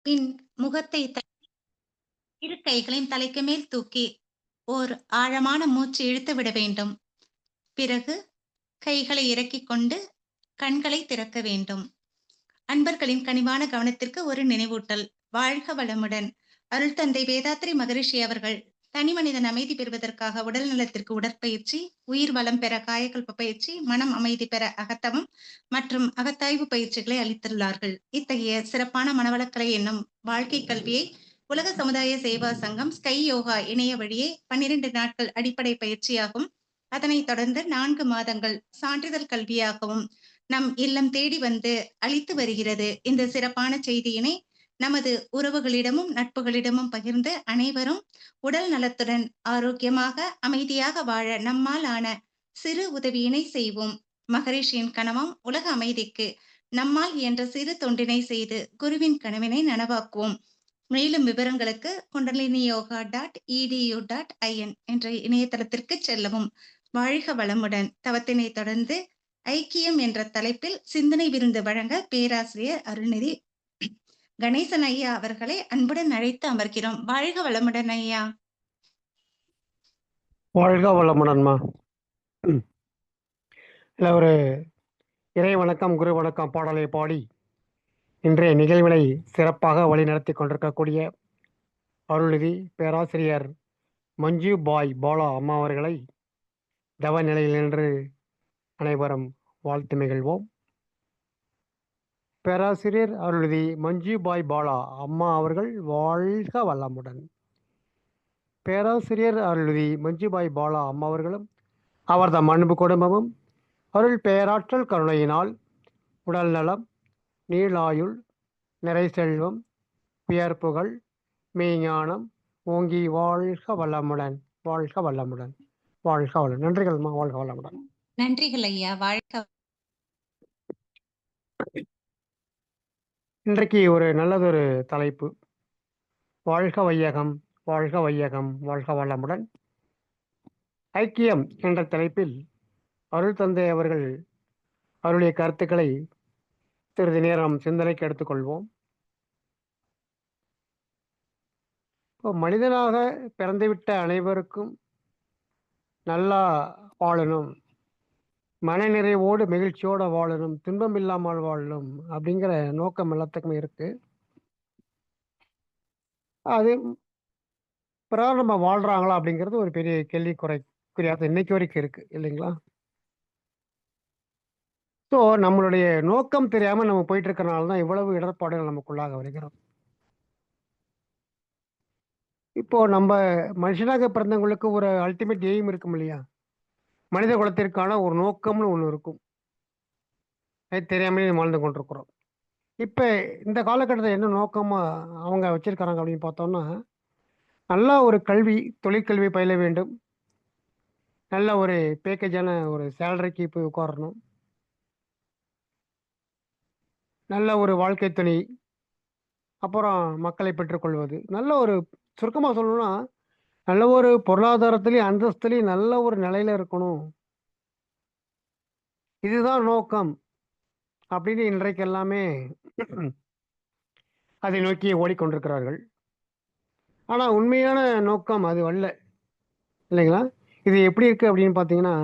பின் முகத்தை இரு கைகளையும் தலைக்கு மேல் தூக்கி ஓர் ஆழமான மூச்சு இழுத்து விட வேண்டும். பிறகு கைகளை இறக்கிக் கொண்டு கண்களை திறக்க வேண்டும். அன்பர்களின் கனிவான கவனத்திற்கு ஒரு நினைவூட்டல். வாழ்க வளமுடன். அருள் தந்தை வேதாத்ரி மகரிஷி அவர்கள் தனிமனிதன் அமைதி பெறுவதற்காக உடல் நலத்திற்கு உடற்பயிற்சி, உயிர் வளம் பெற காயகல்ப பயிற்சி, மனம் அமைதி பெற அகத்தவம் மற்றும் அகத்தாய்வு பயிற்சிகளை அளித்துள்ளார்கள். இத்தகைய சிறப்பான மனவளக்கலை என்னும் வாழ்க்கை கல்வியை உலக சமுதாய சேவா சங்கம் ஸ்கை யோகா இணைய வழியே 12 நாட்கள் அடிப்படை பயிற்சியாகவும், அதனைத் தொடர்ந்து 4 மாதங்கள் சான்றிதழ் கல்வியாகவும் நம் இல்லம் தேடி வந்து அளித்து வருகிறது. இந்த சிறப்பான செய்தியினை நமது உறவுகளிடமும் நட்புகளிடமும் பகிர்ந்து அனைவரும் உடல் நலத்துடன் ஆரோக்கியமாக அமைதியாக வாழ நம்மால் ஆன சிறு உதவியினை செய்வோம். மகரிஷியின் கனவாம் உலக அமைதிக்கு நம்மால் என்ற சிறு தொண்டினை செய்து குருவின் கனவினை நனவாக்குவோம். மேலும் விவரங்களுக்கு kundaliniyoga.edu.in என்ற இணையதளத்திற்கு செல்லவும். வாழ்க வளமுடன். தவத்தினை தொடர்ந்து ஐக்கியம் என்ற தலைப்பில் சிந்தனை விருந்து வழங்க பேராசிரியர் அருள்நிதி கணேசன் ஐயா அவர்களை அன்புடன் அழைத்து அமர்கிறோம். வாழ்க வளமுடன் ஐயா. வாழ்க வளமுடன்மா. இல்லை, ஒரு இறை வணக்கம் குரு வணக்கம் பாடலை பாடி இன்றைய நிகழ்வினை சிறப்பாக வழிநடத்தி கொண்டிருக்கக்கூடிய அருள்நிதி பேராசிரியர் மஞ்சு பாய் பாலா அம்மா அவர்களை தவ நிலையில் நின்று அனைவரும் வாழ்த்து மகிழ்வோம். பேராசிரியர் அருள்நிதி மஞ்சு பாய் பாலா அம்மா அவர்கள் வாழ்க வளமுடன். பேராசிரியர் அருள்நிதி மஞ்சுபாய் பாலா அம்மா அவர்களும் அவர்தம் அன்பு குடும்பமும் அருள் பேராற்றல் கருணையினால் உடல் நலம், நீளாயுள், நிறை செல்வம், வியர்ப்புகள், மெய்ஞானம் ஓங்கி வாழ்க வளமுடன். வாழ்க வளமுடன். வாழ்க வளம். நன்றிகள்மா. வாழ்க வளமுடன். நன்றிகள் ஐயா. வாழ்க. இன்றைக்கு ஒரு நல்லதொரு தலைப்பு, வாழ்க வையகம், வாழ்க வையகம், வாழ்க வளமுடன். ஐக்கியம் என்ற தலைப்பில் அருள் தந்தை அவர்கள் அவருடைய கருத்துக்களை சிறிது நேரம் சிந்தனைக்கு எடுத்துக்கொள்வோம். இப்போ மனிதனாக பிறந்துவிட்ட அனைவருக்கும் நல்லா வாழணும், மனநிறைவோடு மகிழ்ச்சியோடு வாழணும், துன்பம் இல்லாமல் வாழணும் அப்படிங்கிற நோக்கம் எல்லாத்துக்குமே இருக்கு. அது பிறகு நம்ம வாழ்றாங்களா அப்படிங்கிறது ஒரு பெரிய கேள்விக்குறியாக இன்னைக்கு வரைக்கும் இருக்கு இல்லைங்களா? ஸோ நம்மளுடைய நோக்கம் தெரியாமல் நம்ம போயிட்டு இருக்கிறனால தான் இவ்வளவு இடர்பாடுகள் நமக்குள்ளாக வருகிறோம். இப்போ நம்ம மனுஷனாக பிறந்தவங்களுக்கு ஒரு அல்டிமேட் எய்ம் இருக்கும் இல்லையா? மனித குலத்திற்கான ஒரு நோக்கம்னு ஒன்று இருக்கும். அது தெரியாமலே வாழ்ந்து கொண்டிருக்கிறோம். இப்போ இந்த காலகட்டத்தில் என்ன நோக்கமாக அவங்க வச்சிருக்கிறாங்க அப்படின்னு பார்த்தோம்னா, நல்லா ஒரு கல்வி, தொழிற்கல்வி பயில வேண்டும், நல்ல ஒரு பேக்கேஜான ஒரு சேலரிக்கு போய் உட்காரணும், நல்ல ஒரு வாழ்க்கை துணை, அப்புறம் மக்களை பெற்றுக்கொள்வது, நல்ல ஒரு சுருக்கமாக சொல்லணும்னா நல்ல ஒரு பொருளாதாரத்திலையும் அந்தஸ்துலையும் நல்ல ஒரு நிலையில இருக்கணும், இதுதான் நோக்கம் அப்படின்னு இன்றைக்கு எல்லாமே அதை நோக்கி ஓடிக்கொண்டிருக்கிறார்கள். ஆனால் உண்மையான நோக்கம் அது அல்ல இல்லைங்களா? இது எப்படி இருக்குது அப்படின்னு பார்த்தீங்கன்னா,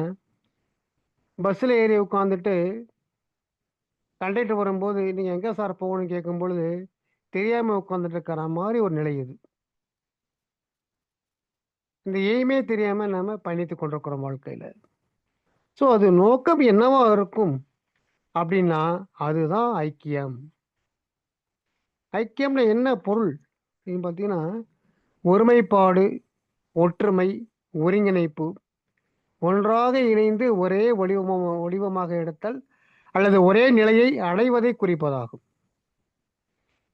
பஸ்ஸில் ஏறி உட்காந்துட்டு கண்டக்டர் வரும்போது நீங்கள் எங்கே சார் போகணும்னு கேட்கும் பொழுது தெரியாமல் உட்காந்துட்டு இருக்கிற மாதிரி ஒரு நிலை இது. இந்த எய்மே தெரியாமல் நம்ம பயணித்து கொண்டிருக்கிறோம் வாழ்க்கையில். ஸோ அது நோக்கம் என்னவா இருக்கும் அப்படின்னா அதுதான் ஐக்கியம். ஐக்கியம்ல என்ன பொருள் அப்படின்னு பார்த்தீங்கன்னா, ஒருமைப்பாடு, ஒற்றுமை, ஒருங்கிணைப்பு, ஒன்றாக இணைந்து ஒரே வடிவமாக எடுத்தல் அல்லது ஒரே நிலையை அடைவதை குறிப்பதாகும்.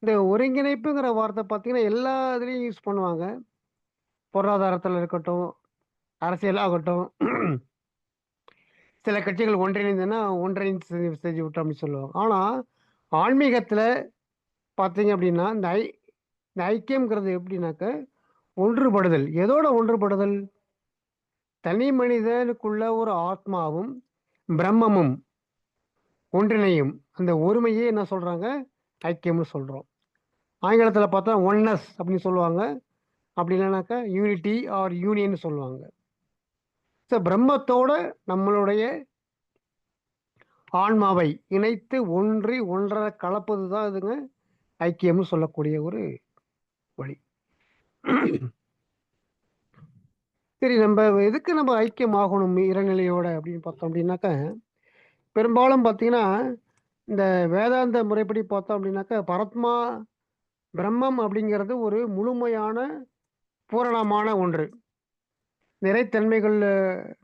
இந்த ஒருங்கிணைப்புங்கிற வார்த்தை பார்த்தீங்கன்னா எல்லா இதுலேயும் யூஸ் பண்ணுவாங்க. பொருளாதாரத்தில் இருக்கட்டும், அரசியலாகட்டும், சில கட்சிகள் ஒன்றிணைந்ததுன்னா ஒன்றிணைந்து செஞ்சு விட்டோம் அப்படின்னு சொல்லுவாங்க. ஆனால் ஆன்மீகத்தில் பார்த்தீங்க அப்படின்னா இந்த ஐக்கியம்ங்கிறது எப்படின்னாக்க ஒன்றுபடுதல். எதோட ஒன்றுபடுதல்? தனி மனிதனுக்குள்ள ஒரு ஆத்மாவும் பிரம்மமும் ஒன்றிணையும் அந்த ஒருமையே என்ன சொல்றாங்க? ஐக்கியம்னு சொல்றோம். ஆங்கிலத்தில் பார்த்தா ஒன்னஸ் அப்படின்னு சொல்லுவாங்க. அப்படி இல்லைனாக்கா யூனிட்டி ஆர் யூனியன் சொல்லுவாங்க. ஸோ பிரம்மத்தோட நம்மளுடைய ஆன்மாவை இணைத்து ஒன்றரை கலப்பது தான் இதுங்க ஐக்கியம்னு சொல்லக்கூடிய ஒரு வழி. சரி, நம்ம எதுக்கு நம்ம ஐக்கியம் ஆகணும் இறைநிலையோட அப்படின்னு பார்த்தோம் அப்படின்னாக்கா, பெரும்பாலும் பார்த்தீங்கன்னா இந்த வேதாந்த முறைப்படி பார்த்தோம் அப்படின்னாக்கா, பரத்மா பிரம்மம் அப்படிங்கிறது ஒரு முழுமையான பூரணமான ஒன்று. நிறைத்தன்மைகள்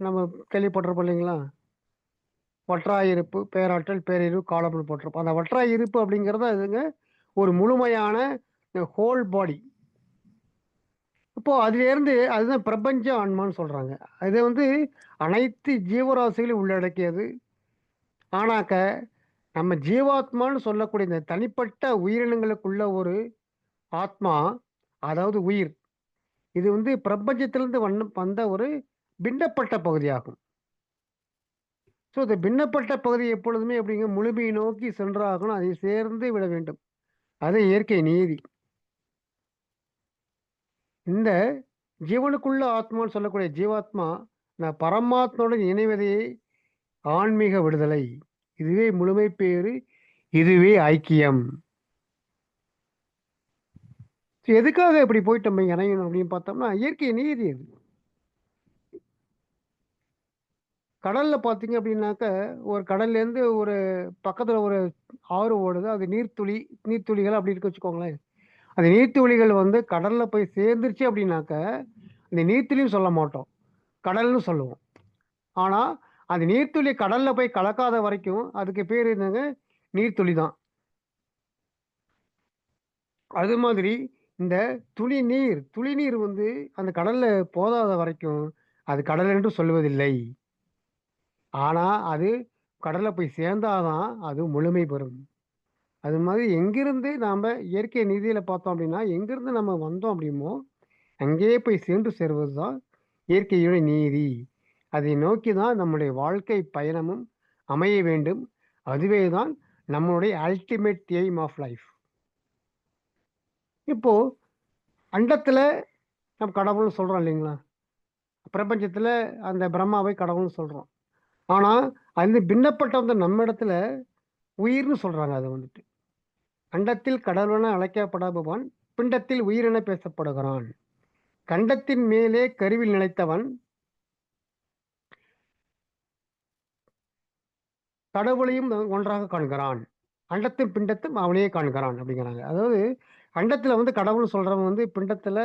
நம்ம கேள்விப்பட்டிருப்போம் இல்லைங்களா? வற்றாயிருப்பு, பேராற்றல், பேரறிவு, காலம்னு போட்டிருப்போம். அந்த வற்றாயிருப்பு அப்படிங்கிறது அதுங்க ஒரு முழுமையான ஹோல் பாடி. இப்போ அதிலிருந்து அதுதான் பிரபஞ்ச ஆன்மான்னு சொல்றாங்க. அது வந்து அனைத்து ஜீவராசிகளையும் உள்ளடக்கியது. ஆனாக்க நம்ம ஜீவாத்மான்னு சொல்லக்கூடிய இந்த தனிப்பட்ட உயிரினங்களுக்குள்ள ஒரு ஆத்மா, அதாவது உயிர், இது வந்து பிரபஞ்சத்திலிருந்து வந்த ஒரு பின்னப்பட்ட பகுதியாகும். ஸோ இந்த பின்னப்பட்ட பகுதி எப்பொழுதுமே அப்படிங்க முழுமையை நோக்கி சென்றாகணும், அதை சேர்ந்து விட வேண்டும். அது இயற்கை நீதி. இந்த ஜீவனுக்குள்ள ஆத்மான்னு சொல்லக்கூடிய ஜீவாத்மா நான் பரமாத்மாவுடன் இணைவதே ஆன்மீக விடுதலை. இதுவே முழுமை பேறு, இதுவே ஐக்கியம். எதுக்காக இப்படி போயிட்டு நம்ம இணையணும் அப்படின்னு பார்த்தோம்னா, இயற்கை நீதி அது. கடல்ல பார்த்தீங்க அப்படின்னாக்க, ஒரு கடல்லேருந்து ஒரு பக்கத்துல ஒரு ஆறு ஓடுது. அது நீர்த்துளிகள் அப்படி இருக்கு வச்சுக்கோங்களேன். அந்த நீர்த்துளிகள் வந்து கடல்ல போய் சேர்ந்துருச்சு அப்படின்னாக்க, அந்த நீர்த்துளின்னு சொல்ல மாட்டோம், கடல்னு சொல்லுவோம். ஆனா அந்த நீர்த்துளி கடல்ல போய் கலக்காத வரைக்கும் அதுக்கு பேர் என்னங்க? நீர்த்துளி தான். அது மாதிரி இந்த துளி நீர் வந்து அந்த கடல்ல போதாத வரைக்கும் அது கடல் என்று சொல்லுவதில்லை. ஆனா அது கடல்ல போய் சேர்ந்தாதான் அது முழுமை பெறும். அது மாதிரி எங்கிருந்து நாம இயற்கை நீதியில பார்த்தோம் அப்படின்னா, எங்கிருந்து நம்ம வந்தோம் அப்படிமோ அங்கேயே போய் சென்று சேர்வது தான் இயற்கையோட நீதி. அதை நோக்கி தான் நம்முடைய வாழ்க்கை பயணமும் அமைய வேண்டும். அதுவே தான் நம்மளுடைய அல்டிமேட் எய்ம் ஆஃப் லைஃப். இப்போ அண்டத்துல நம்ம கடவுள்னு சொல்றோம் இல்லைங்களா? பிரபஞ்சத்துல அந்த பிரம்மாவை கடவுள்னு சொல்றோம். ஆனா அது பின்னப்பட்ட வந்து நம்ம இடத்துல உயிர்னு சொல்றாங்க. அது வந்துட்டு அண்டத்தில் கடவுளென அழைக்கப்படாதவன் பிண்டத்தில் உயிரென பேசப்படுகிறான். கண்டத்தின் மேலே கருவில் நிலைத்தவன் கடவுளையும் ஒன்றாக காண்கிறான். அண்டத்தின் பிண்டத்தும் அவனையே காண்கிறான் அப்படிங்கிறாங்க. அதாவது அண்டத்துல வந்து கடவுள் சொல்றவங்க வந்து பிண்டத்துல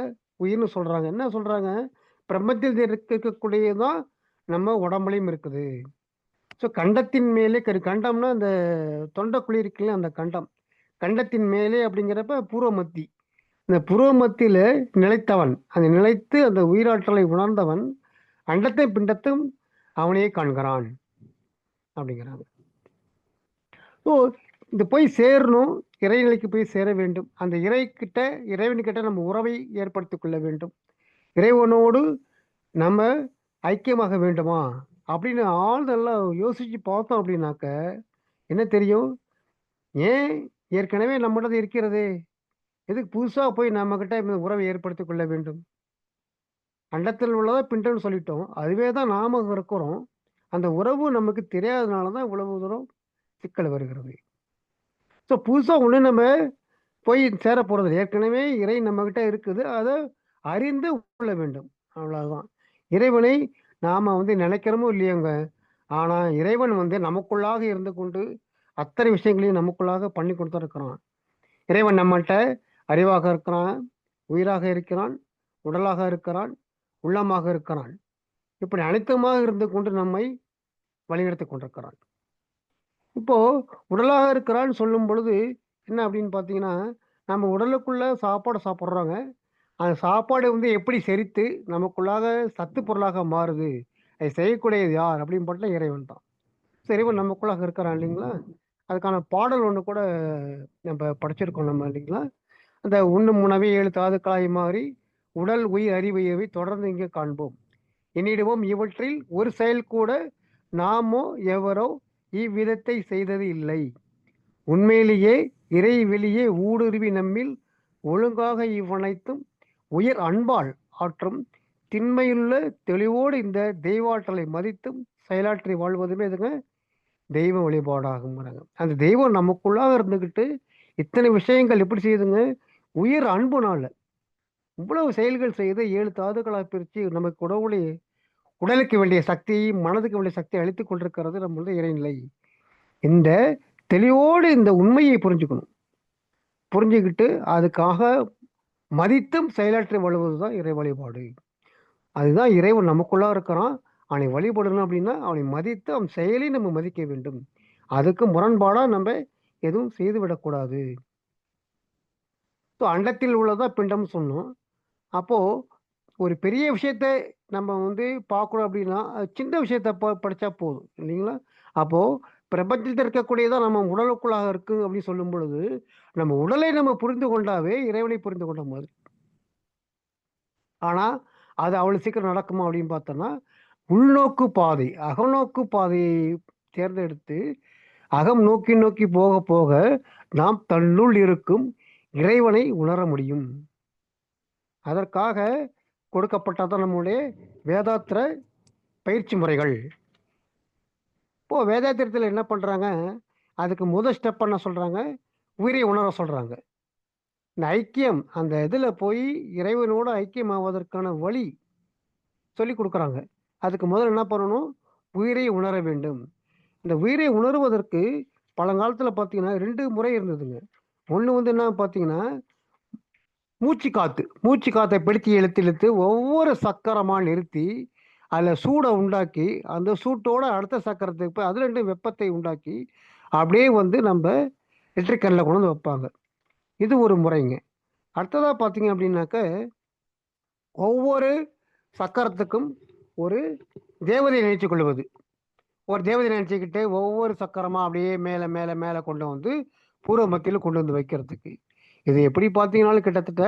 உயிர்னு சொல்றாங்க. என்ன சொல்றாங்க? பிரம்மத்தில் இருக்கக்கூடியதான் நம்ம உடம்புலையும் இருக்குது. ஸோ கண்டத்தின் மேலே கண்டம்னா அந்த தொண்டைக்குழி இருக்குல்ல, அந்த கண்டம். கண்டத்தின் மேலே அப்படிங்கிறப்ப பூர்வ மத்தி. இந்த பூர்வ மத்தியில நிலைத்தவன், அந்த நிலைத்து அந்த உயிராற்றலை உணர்ந்தவன் அண்டத்தை பிண்டத்தும் அவனையே காண்கிறான் அப்படிங்கிறாங்க. ஸோ இது போய் சேரணும், இறைநிலைக்கு போய் சேர வேண்டும். அந்த இறைவன்கிட்ட நம்ம உறவை ஏற்படுத்திக் கொள்ள வேண்டும். இறைவனோடு நம்ம ஐக்கியமாக வேண்டுமா அப்படின்னு நல்லா யோசிச்சு பார்த்தோம் அப்படின்னாக்க என்ன தெரியும்? ஏன் ஏற்கனவே நம்மளது இருக்கிறதே, எதுக்கு புதுசாக போய் நம்மக்கிட்ட இந்த உறவை ஏற்படுத்தி கொள்ள வேண்டும்? அண்டத்தில் உள்ளதா பிண்டம்னு சொல்லிட்டோம், அதுவே தான் நாம இருக்கிறோம். அந்த உறவு நமக்கு தெரியாதனால தான் இவ்வளவு தூரம் சிக்கல் வருகிறது. ஸோ புதுசாக ஒன்று நம்ம போய் சேர போகிறது, ஏற்கனவே இறை நம்மக்கிட்ட இருக்குது, அதை அறிந்து கொள்ள வேண்டும். அவ்வளவுதான். இறைவனை நாம் வந்து நினைக்கிறோமோ இல்லையோங்க, ஆனால் இறைவன் வந்து நமக்குள்ளாக இருந்து கொண்டு அத்தனை விஷயங்களையும் நமக்குள்ளாக பண்ணி கொடுத்து இருக்கிறான். இறைவன் நம்மகிட்ட அறிவாக இருக்கிறான், உயிராக இருக்கிறான், உடலாக இருக்கிறான், உள்ளமாக இருக்கிறான். இப்படி அனைத்துமாக இருந்து கொண்டு நம்மை வழிநடத்தி கொண்டிருக்கிறான். இப்போ உடலாக இருக்கிறான்னு சொல்லும் பொழுது என்ன அப்படின்னு பார்த்தீங்கன்னா, நம்ம உடலுக்குள்ள சாப்பாடு சாப்பிட்றோங்க. அந்த சாப்பாடு வந்து எப்படி செரித்து நமக்குள்ளாக சத்து பொருளாக மாறுது, அதை செய்யக்கூடியது யார் அப்படின்னு பார்த்தா இறைவன் தான். ஸோ இறைவன் நமக்குள்ளாக இருக்கிறான் இல்லைங்களா? அதுக்கான பாடல் ஒன்று கூட நம்ம படிச்சிருக்கோம் நம்ம இல்லைங்களா? அந்த உண்ணும் உணவே 7 தாதுக்களாய் மாறி உடல் உயிர் அறிவு இவை தொடர்ந்து இங்கே காண்போம். எண்ணிடுவோம் இவற்றில் ஒரு செயல் கூட நாமோ எவரோ இவ்விதத்தை செய்தது இல்லை. உண்மையிலேயே இறை வெளியே ஊடுருவி நம்மில் ஒழுங்காக இவ்வனைத்தும் உயர் அன்பால் ஆற்றும் திண்மையுள்ள தெளிவோடு இந்த தெய்வாற்றலை மதித்தும் செயலாற்றி வாழ்வதுமே இதுங்க தெய்வ வழிபாடாகும். அந்த தெய்வம் நமக்குள்ளாக இருந்துக்கிட்டு இத்தனை விஷயங்கள் எப்படி செய்யுதுங்க? உயர் அன்புனால இவ்வளவு செயல்கள் செய்து 7 தாதுக்களாக பிரித்து நமக்கு உடலுக்கு வேண்டிய சக்தியை, மனதுக்கு வேண்டிய சக்தியை அளித்துக் கொண்டிருக்கிறது நம்மளுடைய இறைநிலை. இந்த தெளிவோடு இந்த உண்மையை புரிஞ்சுக்கணும். புரிஞ்சுக்கிட்டு அதுக்காக மதித்தும் செயலாற்றி வழுவதுதான் இறை வழிபாடு. அதுதான் இறைவன் நமக்குள்ளா இருக்கிறான். அவனை வழிபடணும் அப்படின்னா அவனை மதித்து அவன் செயலை நம்ம மதிக்க வேண்டும். அதுக்கு முரண்பாடா நம்ம எதுவும் செய்து விடக்கூடாது. ஸோ அண்டத்தில் உள்ளதா பிண்டம் சொன்னோம். அப்போ ஒரு பெரிய விஷயத்த நம்ம பார்க்குறோம் அப்படின்னா சின்ன விஷயத்த படித்தா போதும் இல்லைங்களா? அப்போ பிரபஞ்சத்தில் இருக்கக்கூடியதான் நம்ம உடலுக்குள்ளாக இருக்கு அப்படின்னு சொல்லும் பொழுது நம்ம உடலை நம்ம புரிந்து கொண்டாவே இறைவனை புரிந்து கொண்ட மாதிரி. ஆனா அது அவ்வளவு சீக்கிரம் நடக்குமா அப்படின்னு பார்த்தோம்னா உள்நோக்கு பாதை, அகநோக்கு பாதையை தேர்ந்தெடுத்து அகம் நோக்கி நோக்கி போக போக நாம் தன்னுள் இருக்கும் இறைவனை உணர முடியும். அதற்காக கொடுக்கப்பட்டதான் நம்முடைய வேதாத்திர பயிற்சி முறைகள். இப்போ வேதாத்திரத்தில் என்ன பண்றாங்க? அதுக்கு முதல் ஸ்டெப் என்ன சொல்றாங்க? உயிரை உணர சொல்றாங்க. இந்த ஐக்கியம் அந்த இதுல போய் இறைவனோட ஐக்கியம் ஆவதற்கான வழி சொல்லி கொடுக்குறாங்க. அதுக்கு முதல்ல என்ன பண்ணணும்? உயிரை உணர வேண்டும். இந்த உயிரை உணர்வதற்கு பழங்காலத்தில் பார்த்தீங்கன்னா 2 முறை இருந்ததுங்க. ஒன்று என்ன பார்த்தீங்கன்னா மூச்சு காற்றை பிடித்து இழுத்து இழுத்து ஒவ்வொரு சக்கரமாக நிறுத்தி அதில் சூடை உண்டாக்கி அந்த சூட்டோட அடுத்த சக்கரத்துக்கு போய் அதில் 2 வெப்பத்தை உண்டாக்கி அப்படியே நம்ம எலக்ட்ரிக்கல்ல கொண்டு வந்து வைப்பாங்க. இது ஒரு முறைங்க. அடுத்ததாக பார்த்தீங்க அப்படின்னாக்க ஒவ்வொரு சக்கரத்துக்கும் ஒரு தேவதையை நினைச்சு கொள்வது. ஒரு தேவதை நினைச்சுக்கிட்டு ஒவ்வொரு சக்கரமாக அப்படியே மேலே மேலே மேலே கொண்டு வந்து பூர்வ மத்தியில் கொண்டு வந்து வைக்கிறதுக்கு. இது எப்படி பார்த்தீங்கன்னாலும் கிட்டத்தட்ட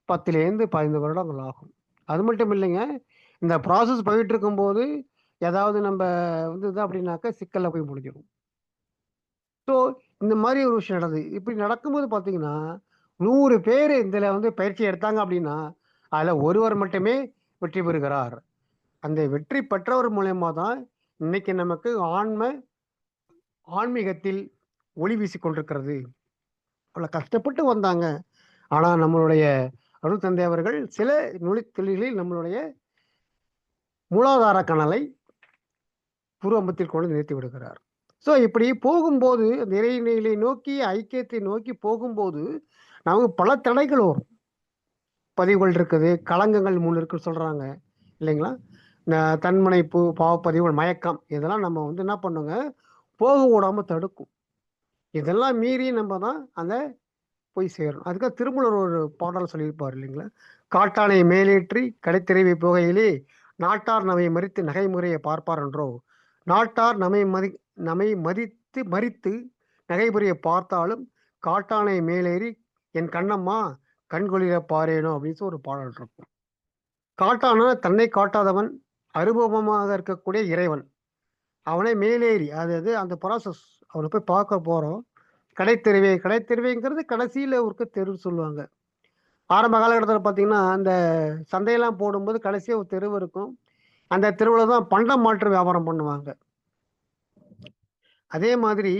10லேருந்து 15 வருடங்கள் ஆகும். அது மட்டும் இல்லைங்க, இந்த ப்ராசஸ் போயிட்டு இருக்கும்போது ஏதாவது நம்ம இது அப்படின்னாக்கா சிக்கலில் போய் முடிஞ்சிடும். ஸோ இந்த மாதிரி ஒரு விஷயம் நடக்குது. இப்படி நடக்கும்போது பார்த்தீங்கன்னா 100 பேர் இதில் பயிற்சி எடுத்தாங்க அப்படின்னா அதில் ஒருவர் மட்டுமே வெற்றி பெறுகிறார். அந்த வெற்றி பெற்றவர் மூலயமா தான் இன்னைக்கு நமக்கு ஆன்மீகத்தில் ஒளி வீசி கொண்டிருக்கிறது. அவ்வளோ கஷ்டப்பட்டு வந்தாங்க. ஆனால் நம்மளுடைய அருள் தந்தை அவர்கள் சில நுழைத்தொழில்களில் நம்மளுடைய மூலாதார கனலை பூர்வம்பத்தில் கொண்டு நிறுத்தி விடுகிறார். ஸோ இப்படி போகும்போது அந்த இறைநிலை நோக்கி ஐக்கியத்தை நோக்கி போகும்போது நமக்கு பல தடைகள் வரும். பதிவுகள் இருக்குது, களங்கங்கள் 3 இருக்குன்னு சொல்கிறாங்க இல்லைங்களா? இந்த தன்முனைப்பு, பாவப்பதிவுகள், மயக்கம் இதெல்லாம் நம்ம என்ன பண்ணுங்க போக விடாமல் தடுக்கும். இதெல்லாம் மீறி நம்ம தான் அந்த போய் சேரும். அதுக்காக திருமூலர் ஒரு பாடல் சொல்லியிருப்பார் இல்லைங்களா? காட்டானை மேலேற்றி கடைத்தெறிவை போகையிலே நாட்டார் நம்மை மறித்து நகைமுறையை பார்ப்பார் என்றோ, நாட்டார் நம்மை மதித்து மறித்து நகைமுறையை பார்த்தாலும் காட்டானை மேலேறி என் கண்ணம்மா கண்கொளிர பாரேனோ அப்படின்னு ஒரு பாடல் இருக்கும். காட்டான தன்னை காட்டாதவன், அனுபவமாக இருக்கக்கூடிய இறைவன், அவனை மேலேறி அதாவது அந்த ப்ராசஸ் அவனை போய் பார்க்க போகிறோம். கடைத்தெருவைங்கிறது கடைசியில் ஒரு தெரு சொல்லுவாங்க. ஆரம்ப காலகட்டத்தில் பார்த்தீங்கன்னா அந்த சந்தையெல்லாம் போடும்போது கடைசியாக ஒரு தெருவு இருக்கும். அந்த தெருவில் தான் பண்டம் மாற்று வியாபாரம் பண்ணுவாங்க. அதே மாதிரி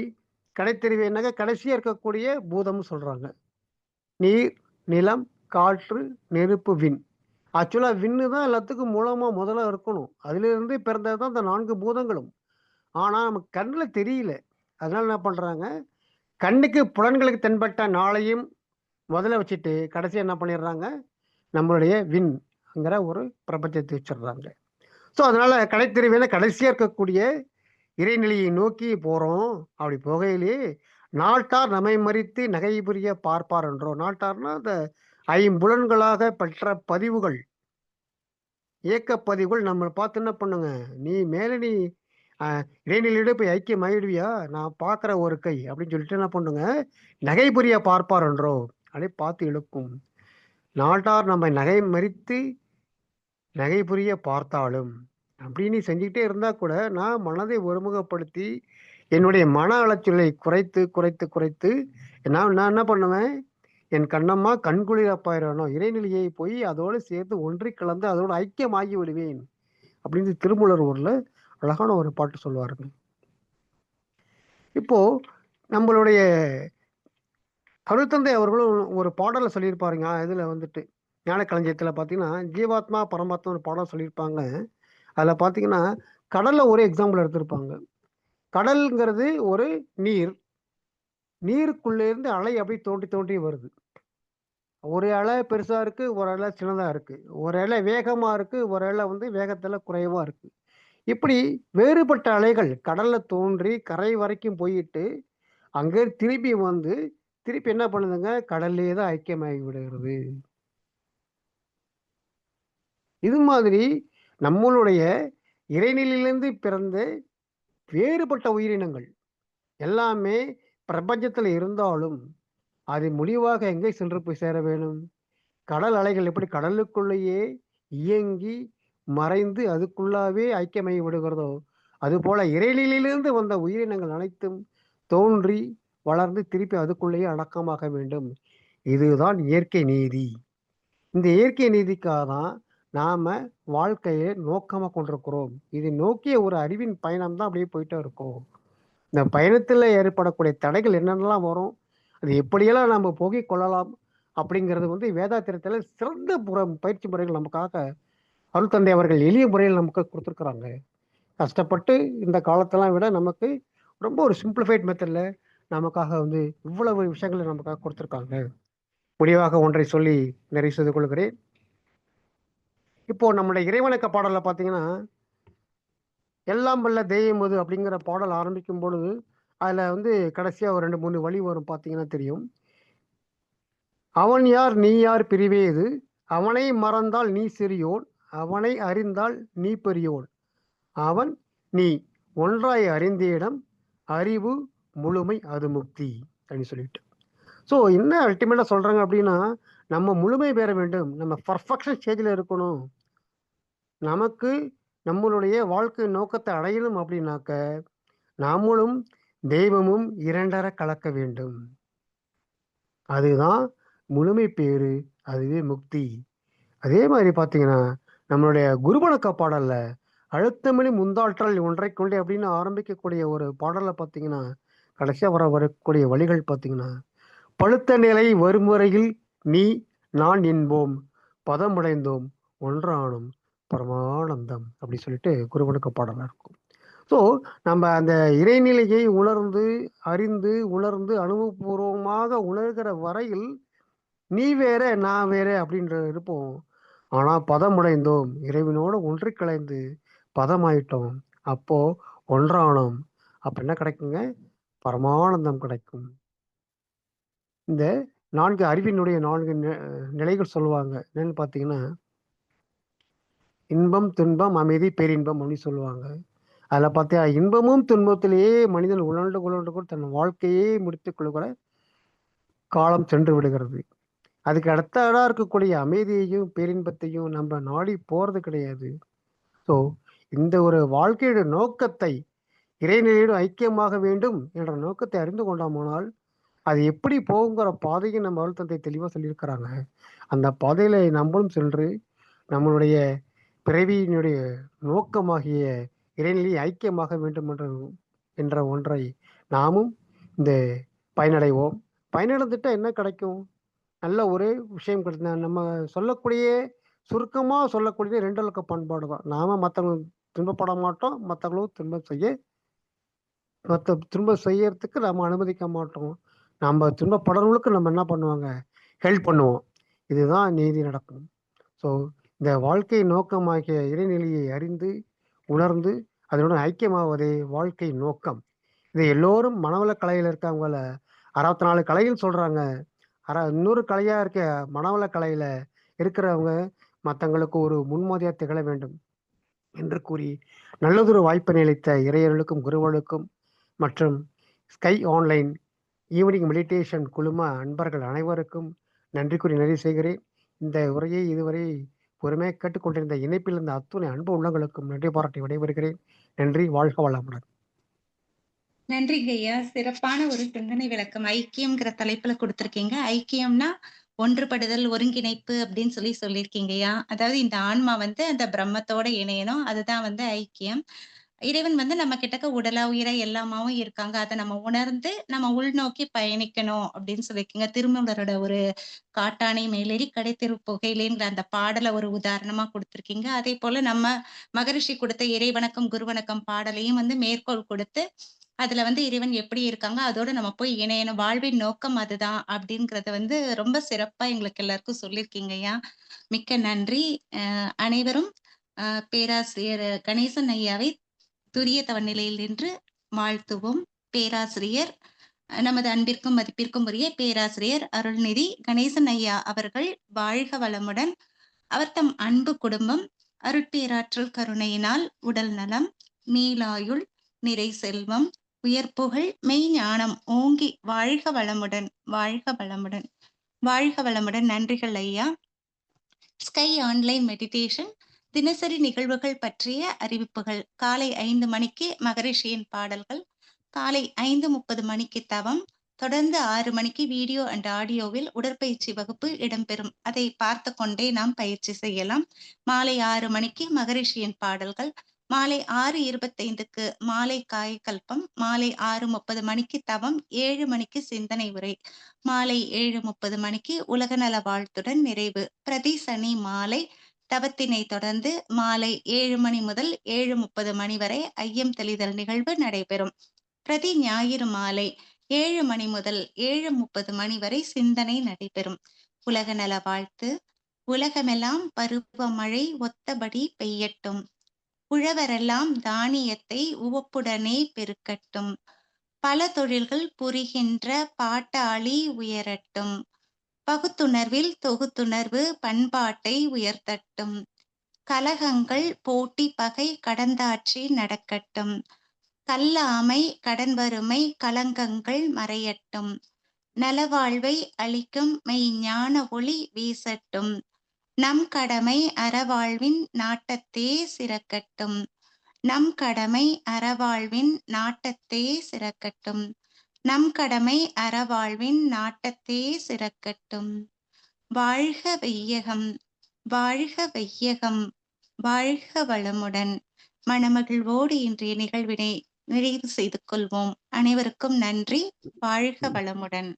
கடைத்தெருவைனாக்க கடைசியாக இருக்கக்கூடிய பூதம்னு சொல்கிறாங்க. நீர், நிலம், காற்று, நெருப்பு, விண். ஆக்சுவலாக விண்ணு தான் எல்லாத்துக்கும் மூலமாக முதல்ல இருக்கணும். அதிலிருந்து பிறந்தது தான் இந்த 4 பூதங்களும். ஆனால் நமக்கு கண்ணில் தெரியல. அதனால என்ன பண்ணுறாங்க, கண்ணுக்கு புலன்களுக்கு தென்பட்ட நாளையும் முதல்ல வச்சுட்டு கடைசி என்ன பண்ணிடுறாங்க, நம்மளுடைய விண்ங்கிற ஒரு பிரபஞ்சத்தை வச்சிடுறாங்க. ஸோ அதனால கடைத்தெருவில கடைசியாக இருக்கக்கூடிய இறைநிலையை நோக்கி போகிறோம். அப்படி போகையிலே நாட்டார் நம்மை மறித்து நகை புரிய பார்ப்பார் என்றோ. நாட்டார்னா அந்த 5 பெற்ற பதிவுகள், இயக்கப்பதிவுகள் நம்ம பார்த்து என்ன பண்ணுங்க, நீ மேலே நீ இறைநிலையோட போய் ஐக்கியம் ஆயிடுவியா, நான் பார்க்குற ஒரு கை அப்படின்னு சொல்லிட்டு என்ன பண்ணுங்க, நகை புரிய பார்ப்பார் என்றோ அப்படியே பார்த்து இழுக்கும். நாட்டார் நம்மை நகை மறித்து நகை புரிய பார்த்தாலும் அப்படின்னு செஞ்சுக்கிட்டே இருந்தால் கூட நான் மனதை ஒருமுகப்படுத்தி என்னுடைய மன அலைச்சலை குறைத்து குறைத்து குறைத்து நான் என்ன பண்ணுவேன், என் கண்ணம்மா கண்குளிரப்பாயிரணும், இறைநிலையை போய் அதோடு சேர்த்து ஒன்றி கலந்து அதோடு ஐக்கியமாகி விடுவேன் அப்படின்னு திருமூலர் ஊர்ல அழகான ஒரு பாட்டு சொல்லுவாருங்க. இப்போ நம்மளுடைய அருட்தந்தை அவர்களும் ஒரு பாடலை சொல்லியிருப்பாருங்க. இதுல வந்துட்டு ஞானக்களஞ்சியத்துல பார்த்தீங்கன்னா, ஜீவாத்மா பரமாத்மா ஒரு பாடல் சொல்லியிருப்பாங்க. அதுல பார்த்தீங்கன்னா, கடல்ல ஒரு எக்ஸாம்பிள் எடுத்திருப்பாங்க. கடல்ங்கிறது ஒரு நீர். நீருக்குள்ளே இருந்து அலை அப்படி தோண்டி தோண்டி வருது. ஒரு அலை பெருசா இருக்கு, ஒரு அலை சின்னதா இருக்கு. ஒரு அலை வேகமா இருக்கு, ஒரு அலை வந்து வேகத்துல குறைவா இருக்கு. இப்படி வேறுபட்ட அலைகள் கடல்ல தோன்றி கரை வரைக்கும் போயிட்டு, அங்கே திருப்பி வந்து, திருப்பி என்ன பண்ணுதுங்க? கடல்லேயே தான் ஐக்கியமாகி விடுகிறது. இது மாதிரி நம்மளுடைய இறைநிலையிலிருந்து பிறந்த வேறுபட்ட உயிரினங்கள் எல்லாமே பிரபஞ்சத்துல இருந்தாலும், அது முடிவாக எங்கே சென்று போய் சேர வேணும்? கடல் அலைகள் எப்படி கடலுக்குள்ளேயே இயங்கி, மறைந்து அதுக்குள்ளாவே ஐக்கியமாகி விடுகிறதோ, அதுபோல இறைநிலையிலிருந்து வந்த உயிரினங்கள் அனைத்தும் தோன்றி, வளர்ந்து திருப்பி அதுக்குள்ளேயே அடக்கமாக வேண்டும். இதுதான் இயற்கை நீதி. இந்த இயற்கை நீதிக்காக தான் நாம வாழ்க்கையை நோக்கமா கொண்டிருக்கிறோம். இதை நோக்கிய ஒரு அறிவின் பயணம் தான் அப்படியே போயிட்டே இருக்கும். இந்த பயணத்துல ஏற்படக்கூடிய தடைகள் என்னென்னலாம் வரும்? அது எப்படியெல்லாம் நம்ம போக்கிக் கொள்ளலாம்? அப்படிங்கிறது வந்து வேதாத்திரத்துல சிறந்த பயிற்சி முறைகள் நமக்காக அருள் தந்தை அவர்கள் எளிய முறையில் நமக்கு குடுத்திருக்கிறாங்க. கஷ்டப்பட்டு இந்த காலத்தெல்லாம் விட நமக்கு ரொம்ப ஒரு சிம்பிளிஃபைட் மெத்தட்ல நமக்காக வந்து இவ்வளவு விஷயங்கள நமக்காக குடுத்திருக்காங்க. முடிவாக ஒன்றை சொல்லி நிறைவு செய்து கொள்கிறேன். இப்போ நம்முடைய இறைவணக்க பாடல்ல பார்த்தீங்கன்னா, "எல்லாம் வல்ல தெய்வம் அது" அப்படிங்கிற பாடல் ஆரம்பிக்கும் பொழுது, அதுல வந்து கடைசியா ஒரு 2, 3 வரி வரும் பார்த்தீங்கன்னா தெரியும். "அவன் யார் நீ யார் பிரிவேது, அவனை மறந்தால் நீ சிறியோன், அவனை அறிந்தால் நீ பெரியோன், அவன் நீ ஒன்றாய் அறிந்தேடம், அறிவு முழுமை அது முக்தி" அப்படின்னு சொல்லிட்டு. ஸோ என்ன அல்டிமேட்டா சொல்றாங்க அப்படின்னா, நம்ம முழுமை பெற வேண்டும். நம்ம பெர்ஃபெக்ஷன் ஸ்டேஜ்ல இருக்கணும். நமக்கு நம்மளுடைய வாழ்க்கை நோக்கத்தை அடையணும் அப்படின்னாக்க, நாமளும் தெய்வமும் இரண்டற கலக்க வேண்டும். அதுதான் முழுமை பேறு. அதுவே முக்தி. அதே மாதிரி பார்த்தீங்கன்னா, நம்மளுடைய குருவணக்க பாடல்ல, "அழுத்தமணி முந்தாற்றல் ஒன்றைக் கொண்டே" அப்படின்னு ஆரம்பிக்கக்கூடிய ஒரு பாடல்ல பார்த்தீங்கன்னா, கடைசியா வரக்கூடிய வரிகள் பார்த்தீங்கன்னா, "பழுத்த நிலை வரும் வரையில் நீ நான் என்போம், பதமடைந்தோம் ஒன்றானோம் பரமானந்தம்" அப்படி சொல்லிட்டு குருவணக்க பாடலா இருக்கும். ஸோ, நம்ம அந்த இறைநிலையை உணர்ந்து, அறிந்து, உணர்ந்து அனுபவபூர்வமாக உணர்கிற வரையில், "நீ வேற, நான் வேற" அப்படின்ற இருப்போம். ஆனா பதமடைந்தோம். இறைவனோடு ஒன்றிக் கலைந்து பதமாயிட்டோம். அப்போ ஒன்றானோம். அப்ப என்ன கிடைக்குங்க? பரமானந்தம் கிடைக்கும். இந்த 4 அறிவினுடைய 4 நிலைகள் சொல்லுவாங்க. என்னன்னு பார்த்தீங்கன்னா, இன்பம், துன்பம், அமைதி, பேரின்பம் அப்படின்னு சொல்லுவாங்க. அதுல பார்த்தா இன்பமும் துன்பத்திலேயே மனிதன் உழண்டு கொழண்டு கூட தன் வாழ்க்கையே முடித்துக் கொள்கிற காலம் சென்று விடுகிறது. அதுக்கு அடுத்ததா இருக்கக்கூடிய அமைதியையும், பேரின்பத்தையும் நம்ம நாடி போறது கிடையாது. ஸோ, இந்த ஒரு வாழ்க்கையோட நோக்கத்தை இறைநிலையோடு ஐக்கியமாக வேண்டும் என்ற நோக்கத்தை அறிந்து கொண்டோமானால், அது எப்படி போகுங்கிற பாதையை நம்ம அருள் தந்தை தெளிவா சொல்லியிருக்கிறாங்க. அந்த பாதையில நம்மளும் சென்று, நம்மளுடைய பிறவியினுடைய நோக்கமாகிய இறைநிலையை ஐக்கியமாக வேண்டும் என்ற ஒன்றை நாமும் இந்த பயனடைவோம். பயனடைந்துட்டா என்ன கிடைக்கும்? நல்ல ஒரு விஷயம் கிடைக்கும். நம்ம சொல்லக்கூடிய சுருக்கமா சொல்லக்கூடியது 2 இலக்க பண்பாடு தான். நாம மத்தவங்க துன்பப்பட மாட்டோம். மத்தவங்களும் துன்பம் செய்யறதுக்கு நம்ம அனுமதிக்க மாட்டோம். நம்ம துன்பப்படுறவங்களுக்கு நம்ம என்ன பண்ணுவாங்க? ஹெல்ப் பண்ணுவோம். இதுதான் நீதி நடக்கும். ஸோ, இந்த வாழ்க்கை நோக்கமாகிய இறைநிலையை அறிந்து, உணர்ந்து, அதனுடன் ஐக்கியமாவதே வாழ்க்கை நோக்கம். இதை எல்லோரும் மனவள கலையில இருக்கவங்கள 64 கலைன்னு சொல்றாங்க. இன்னொரு கலையா இருக்க மனவள கலையில இருக்கிறவங்க மத்தவங்களுக்கு ஒரு முன்மாதிரியா திகழ வேண்டும் என்று கூறி, நல்லதொரு வாய்ப்பினை அளித்த இறையர்களுக்கும், குருவர்களுக்கும் மற்றும் ஸ்கை ஆன்லைன் ஈவினிங் மெடிடேஷன் குழும அன்பர்கள் அனைவருக்கும் நன்றி கூறி நிறைவு செய்கிறேன். இந்த உரையை இதுவரை பொறுமையாக கேட்டுக்கொண்டிருந்த இணைப்பில் இருந்த அத்துணை அன்பு உள்ளங்களுக்கும் நன்றி பாராட்டி விடைபெறுகிறேன். நன்றி. வாழ்க வளமுடன். நன்றிங்க ஐயா. சிறப்பான ஒரு சிந்தனை விளக்கம். ஐக்கியம்ங்கிற தலைப்புல குடுத்திருக்கீங்க. ஐக்கியம்னா ஒன்றுபடுதல், ஒருங்கிணைப்பு அப்படின்னு சொல்லியிருக்கீங்கய்யா. அதாவது இந்த ஆன்மா வந்து அந்த பிரம்மத்தோட இணையணும். அதுதான் வந்து ஐக்கியம். இறைவன் வந்து நம்ம கிட்டக்க உடலா, உயிரா எல்லாமாவும் இருக்காங்க. அத நம்ம உணர்ந்து நம்ம உள்நோக்கி பயணிக்கணும் அப்படின்னு சொல்லியிருக்கீங்க. திருமூலரோட ஒரு காட்டானை மேலேறி கடைத்தெரு புகையிலேங்கிற அந்த பாடல ஒரு உதாரணமா குடுத்திருக்கீங்க. அதேபோல நம்ம மகரிஷி குடுத்த இறை வணக்கம், குரு வணக்கம் பாடலையும் வந்து மேற்கோள் குடுத்து அதுல வந்து இறைவன் எப்படி இருக்காங்க, அதோட நம்ம போய் இணையணும். வாழ்வின் நோக்கம் அதுதான் அப்படிங்கிறத வந்து ரொம்ப சிறப்பா எங்களுக்கு எல்லாருக்கும் சொல்லியிருக்கீங்கய்யா. மிக்க நன்றி. அனைவரும் அ பேராசிரியர் கணேசன் ஐயாவை துரிய தவநிலையில் நின்று வாழ்த்துவோம். பேராசிரியர் நமது அன்பிற்கும் மதிப்பிற்கும் உரிய பேராசிரியர் அருள்நிதி கணேசன் ஐயா அவர்கள் வாழ்க வளமுடன். அவர் தம் அன்பு குடும்பம் அருட்பேராற்றல் கருணையினால் உடல் நலம், நீளாயுள், நிறை செல்வம், உயர்புகழ், மெய்ஞானம் ஓங்கி வாழ்க வளமுடன், வாழ்க வளமுடன், வாழ்க வளமுடன். நன்றிகள் ஐயா. ஸ்கை ஆன்லைன் மெடிடேஷன் தினசரி நிகழ்வுகள் பற்றிய அறிவிப்புகள். காலை 5 மணிக்கு மகரிஷியின் பாடல்கள், காலை 5:30 மணிக்கு தவம், தொடர்ந்து 6 மணிக்கு வீடியோ அண்ட் ஆடியோவில் உடற்பயிற்சி வகுப்பு இடம்பெறும். அதை பார்த்து கொண்டே நாம் பயிற்சி செய்யலாம். மாலை 6 மணிக்கு மகரிஷியின் பாடல்கள், மாலை 6:25க்கு மாலை காயகல்பம், மாலை 6:30 மணிக்கு தவம், 7 மணிக்கு சிந்தனை உரை, மாலை 7:30 மணிக்கு உலகநல வாழ்த்துடன் நிறைவு. பிரதி சனி மாலை தவத்தினை தொடர்ந்து மாலை 7 மணி முதல் 7:30 மணி வரை ஐயம் தெளிதல் நிகழ்வு நடைபெறும். பிரதி ஞாயிறு மாலை 7 மணி முதல் 7:30 மணி வரை சிந்தனை நடைபெறும். உலக நல வாழ்த்து. உலகமெல்லாம் பருவமழை ஒத்தபடி பெய்யட்டும். உழவரெல்லாம் தானியத்தை உவப்புடனே பெருக்கட்டும். பல தொழில்கள் புரிகின்ற பாட்டாளி உயரட்டும். பகுத்துணர்வில் தொகுத்துணர்வு பண்பாட்டை உயர்த்தட்டும். கலகங்கள் போட்டி பகை கடந்தாட்சி நடக்கட்டும். கல்லாமை கடன் வறுமை களங்கங்கள் மறையட்டும். நலவாழ்வை அளிக்கும் மெய்ஞான ஒளி வீசட்டும். நம் கடமை அறவாழ்வின் நாட்டத்தே சிறக்கட்டும். நம் கடமை அறவாழ்வின் நாட்டத்தே சிறக்கட்டும். நம் கடமை அறவாழ்வின் நாட்டத்தே சிறக்கட்டும். வாழ்க வையகம், வாழ்க வையகம், வாழ்க வளமுடன். மனமகிழ்வோடு இன்றைய நிகழ்வினை நிறைவு செய்து கொள்வோம். அனைவருக்கும் நன்றி. வாழ்க வளமுடன்.